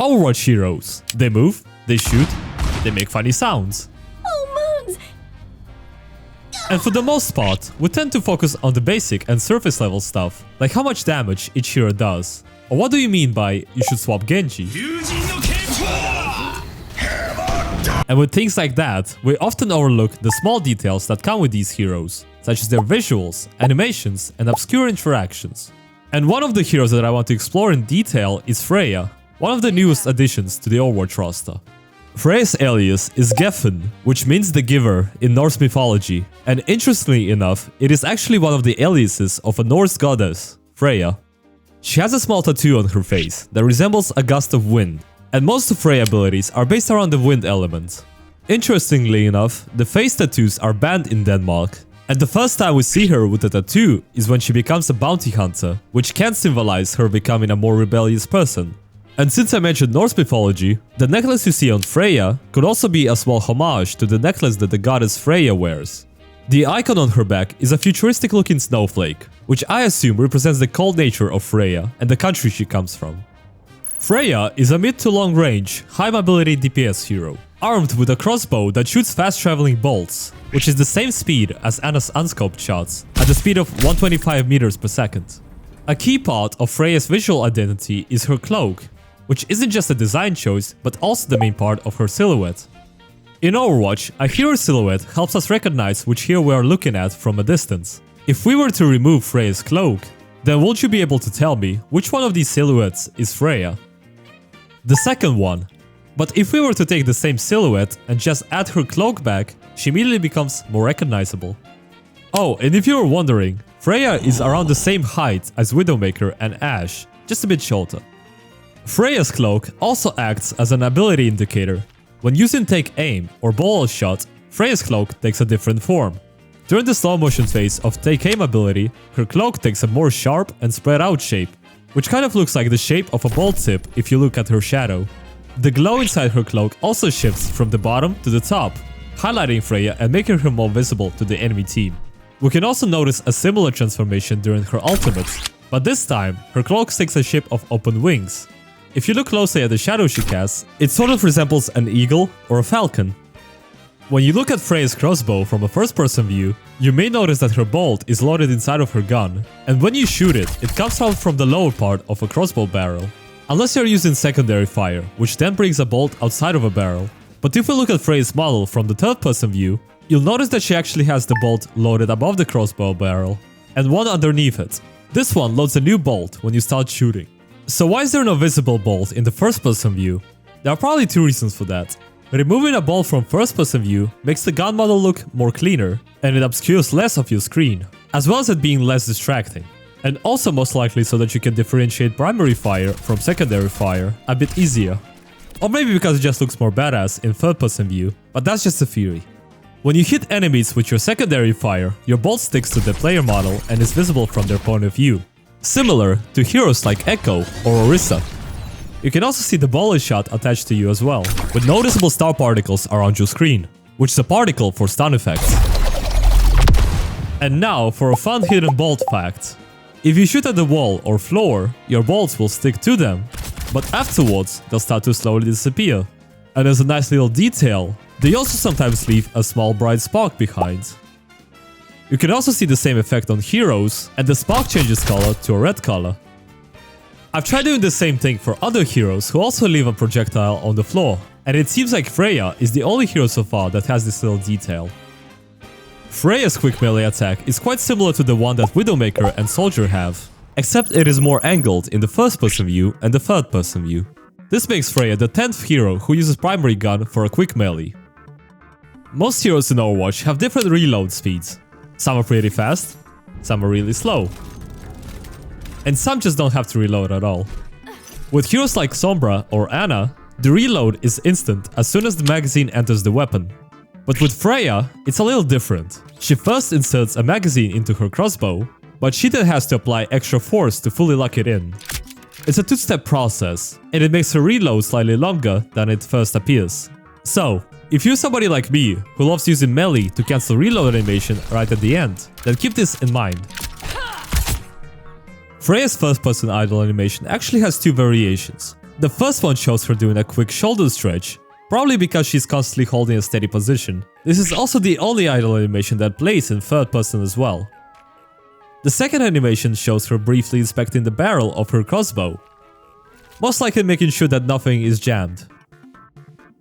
Overwatch heroes. They move, they shoot, they make funny sounds. Oh, moons! And for the most part, we tend to focus on the basic and surface level stuff, like how much damage each hero does. Or what do you mean by you should swap Genji? And with things like that, we often overlook the small details that come with these heroes, such as their visuals, animations, and obscure interactions. And one of the heroes that I want to explore in detail is Freja, one of the newest additions to the Overwatch roster. Freja's alias is Geffen, which means the giver in Norse mythology, and interestingly enough, it is actually one of the aliases of a Norse goddess, Freja. She has a small tattoo on her face that resembles a gust of wind, and most of Freja's abilities are based around the wind element. Interestingly enough, the face tattoos are banned in Denmark, and the first time we see her with a tattoo is when she becomes a bounty hunter, which can symbolize her becoming a more rebellious person. And since I mentioned Norse mythology, the necklace you see on Freja could also be a small homage to the necklace that the goddess Freja wears. The icon on her back is a futuristic looking snowflake, which I assume represents the cold nature of Freja and the country she comes from. Freja is a mid to long range, high mobility DPS hero, armed with a crossbow that shoots fast traveling bolts, which is the same speed as Ana's unscoped shots, at the speed of 125 meters per second. A key part of Freja's visual identity is her cloak, which isn't just a design choice, but also the main part of her silhouette. In Overwatch, a hero's silhouette helps us recognize which hero we are looking at from a distance. If we were to remove Freja's cloak, then won't you be able to tell me which one of these silhouettes is Freja? The second one. But if we were to take the same silhouette and just add her cloak back, she immediately becomes more recognizable. Oh, and if you were wondering, Freja is around the same height as Widowmaker and Ashe, just a bit shorter. Freja's cloak also acts as an ability indicator. When using Take Aim or Ball Shot, Freja's cloak takes a different form. During the slow motion phase of Take Aim ability, her cloak takes a more sharp and spread out shape, which kind of looks like the shape of a bolt tip if you look at her shadow. The glow inside her cloak also shifts from the bottom to the top, highlighting Freja and making her more visible to the enemy team. We can also notice a similar transformation during her ultimate, but this time her cloak takes a shape of open wings. If you look closely at the shadow she casts, it sort of resembles an eagle or a falcon. When you look at Freja's crossbow from a first-person view, you may notice that her bolt is loaded inside of her gun, and when you shoot it, it comes out from the lower part of a crossbow barrel. Unless you're using secondary fire, which then brings a bolt outside of a barrel. But if we look at Freja's model from the third-person view, you'll notice that she actually has the bolt loaded above the crossbow barrel, and one underneath it. This one loads a new bolt when you start shooting. So why is there no visible bolt in the first-person view? There are probably two reasons for that. Removing a bolt from first-person view makes the gun model look more cleaner, and it obscures less of your screen, as well as it being less distracting. And also most likely so that you can differentiate primary fire from secondary fire a bit easier. Or maybe because it just looks more badass in third-person view, but that's just a theory. When you hit enemies with your secondary fire, your bolt sticks to the player model and is visible from their point of view. Similar to heroes like Echo or Orisa. You can also see the volley shot attached to you as well, with noticeable star particles around your screen, which is a particle for stun effects. And now for a fun hidden bolt fact. If you shoot at the wall or floor, your bolts will stick to them, but afterwards they'll start to slowly disappear. And as a nice little detail, they also sometimes leave a small bright spark behind. You can also see the same effect on heroes, and the spark changes color to a red color. I've tried doing the same thing for other heroes who also leave a projectile on the floor, and it seems like Freja is the only hero so far that has this little detail. Freja's quick melee attack is quite similar to the one that Widowmaker and Soldier have, except it is more angled in the first-person view and the third-person view. This makes Freja the 10th hero who uses primary gun for a quick melee. Most heroes in Overwatch have different reload speeds. Some are pretty fast, some are really slow. And some just don't have to reload at all. With heroes like Sombra or Ana, the reload is instant as soon as the magazine enters the weapon. But with Freja, it's a little different. She first inserts a magazine into her crossbow, but she then has to apply extra force to fully lock it in. It's a two-step process, and it makes her reload slightly longer than it first appears. So, if you're somebody like me, who loves using melee to cancel reload animation right at the end, then keep this in mind. Freja's first-person idle animation actually has two variations. The first one shows her doing a quick shoulder stretch, probably because she's constantly holding a steady position. This is also the only idle animation that plays in third person as well. The second animation shows her briefly inspecting the barrel of her crossbow, most likely making sure that nothing is jammed.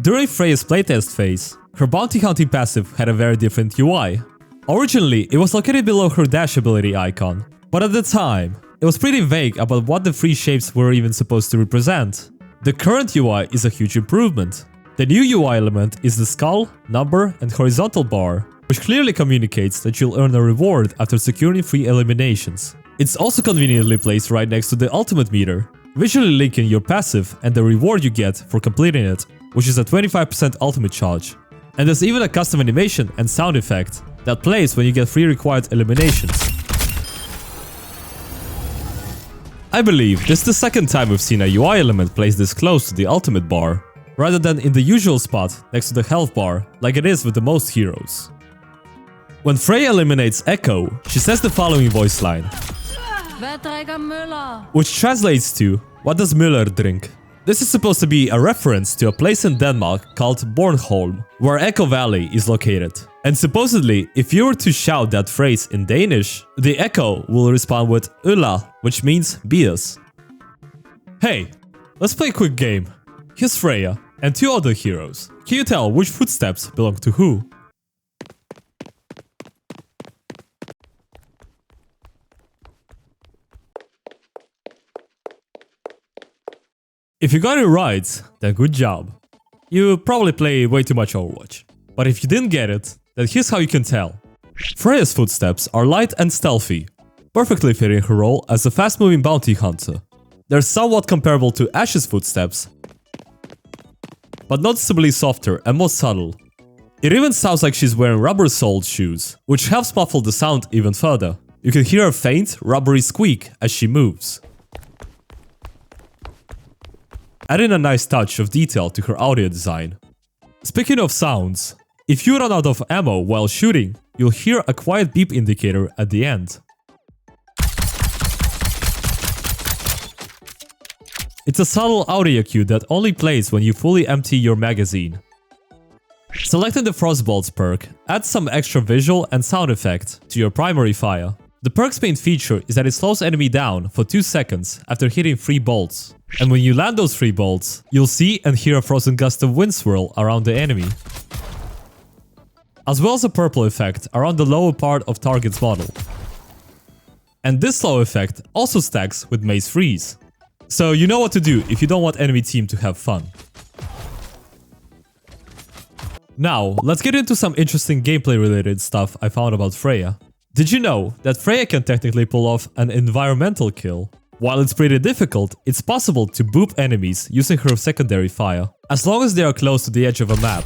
During Freya's playtest phase, her bounty hunting passive had a very different UI. Originally, it was located below her dash ability icon, but at the time, it was pretty vague about what the three shapes were even supposed to represent. The current UI is a huge improvement. The new UI element is the skull, number, and horizontal bar, which clearly communicates that you'll earn a reward after securing 3 eliminations. It's also conveniently placed right next to the ultimate meter, visually linking your passive and the reward you get for completing it, which is a 25% ultimate charge. And there's even a custom animation and sound effect that plays when you get 3 required eliminations. I believe this is the second time we've seen a UI element placed this close to the ultimate bar, rather than in the usual spot next to the health bar, like it is with the most heroes. When Freya eliminates Echo, she says the following voice line, which translates to, "What does Müller drink?" This is supposed to be a reference to a place in Denmark called Bornholm, where Echo Valley is located. And supposedly, if you were to shout that phrase in Danish, the Echo will respond with Ulla, which means beers. Hey, let's play a quick game. Here's Freya and 2 other heroes. Can you tell which footsteps belong to who? If you got it right, then good job. You probably play way too much Overwatch. But if you didn't get it, then here's how you can tell. Freya's footsteps are light and stealthy, perfectly fitting her role as a fast-moving bounty hunter. They're somewhat comparable to Ashe's footsteps, but noticeably softer and more subtle. It even sounds like she's wearing rubber-soled shoes, which helps muffle the sound even further. You can hear a faint, rubbery squeak as she moves, adding a nice touch of detail to her audio design. Speaking of sounds, if you run out of ammo while shooting, you'll hear a quiet beep indicator at the end. It's a subtle audio cue that only plays when you fully empty your magazine. Selecting the Frostbolts perk adds some extra visual and sound effect to your primary fire. The perk's main feature is that it slows enemy down for 2 seconds after hitting 3 bolts. And when you land those 3 bolts, you'll see and hear a frozen gust of wind swirl around the enemy, as well as a purple effect around the lower part of target's model. And this slow effect also stacks with Maze Freeze. So you know what to do if you don't want enemy team to have fun. Now, let's get into some interesting gameplay related stuff I found about Freya. Did you know that Freya can technically pull off an environmental kill? While it's pretty difficult, it's possible to boop enemies using her secondary fire, as long as they are close to the edge of a map.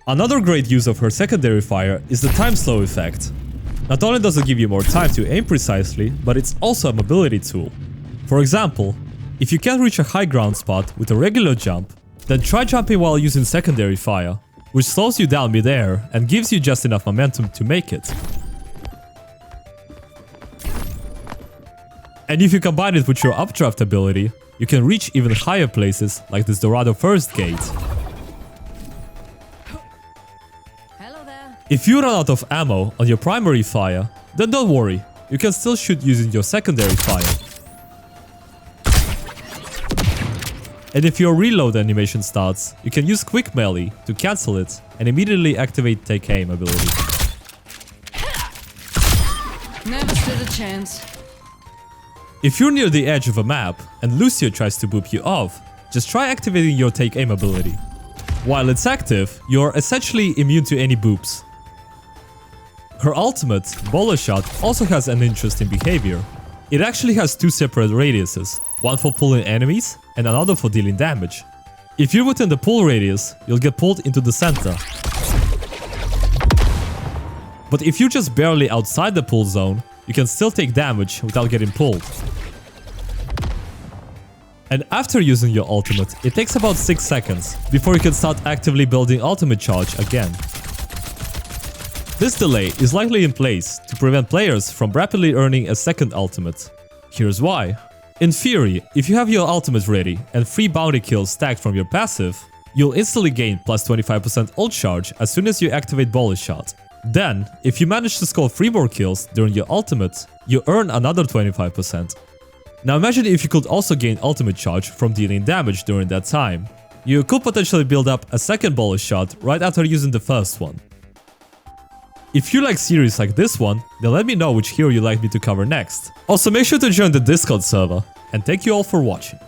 Another great use of her secondary fire is the time slow effect. Not only does it give you more time to aim precisely, but it's also a mobility tool. For example, if you can't reach a high ground spot with a regular jump, then try jumping while using secondary fire, which slows you down mid-air and gives you just enough momentum to make it. And if you combine it with your updraft ability, you can reach even higher places like this Dorado First Gate. If you run out of ammo on your primary fire, then don't worry, you can still shoot using your secondary fire. And if your reload animation starts, you can use quick melee to cancel it and immediately activate take aim ability. Never stood a chance. If you're near the edge of a map and Lucio tries to boop you off, just try activating your take aim ability. While it's active, you're essentially immune to any boops. Her ultimate, Bowler Shot, also has an interesting behavior. It actually has 2 separate radiuses, one for pulling enemies and another for dealing damage. If you're within the pull radius, you'll get pulled into the center. But if you're just barely outside the pull zone, you can still take damage without getting pulled. And after using your ultimate, it takes about 6 seconds before you can start actively building ultimate charge again. This delay is likely in place to prevent players from rapidly earning a second ultimate. Here's why. In theory, if you have your ultimate ready and 3 bounty kills stacked from your passive, you'll instantly gain plus 25% ult charge as soon as you activate Bullet Shot. Then, if you manage to score 3 more kills during your ultimate, you earn another 25%. Now imagine if you could also gain ultimate charge from dealing damage during that time. You could potentially build up a second Bullet Shot right after using the first one. If you like series like this one, then let me know which hero you'd like me to cover next. Also make sure to join the Discord server, and thank you all for watching.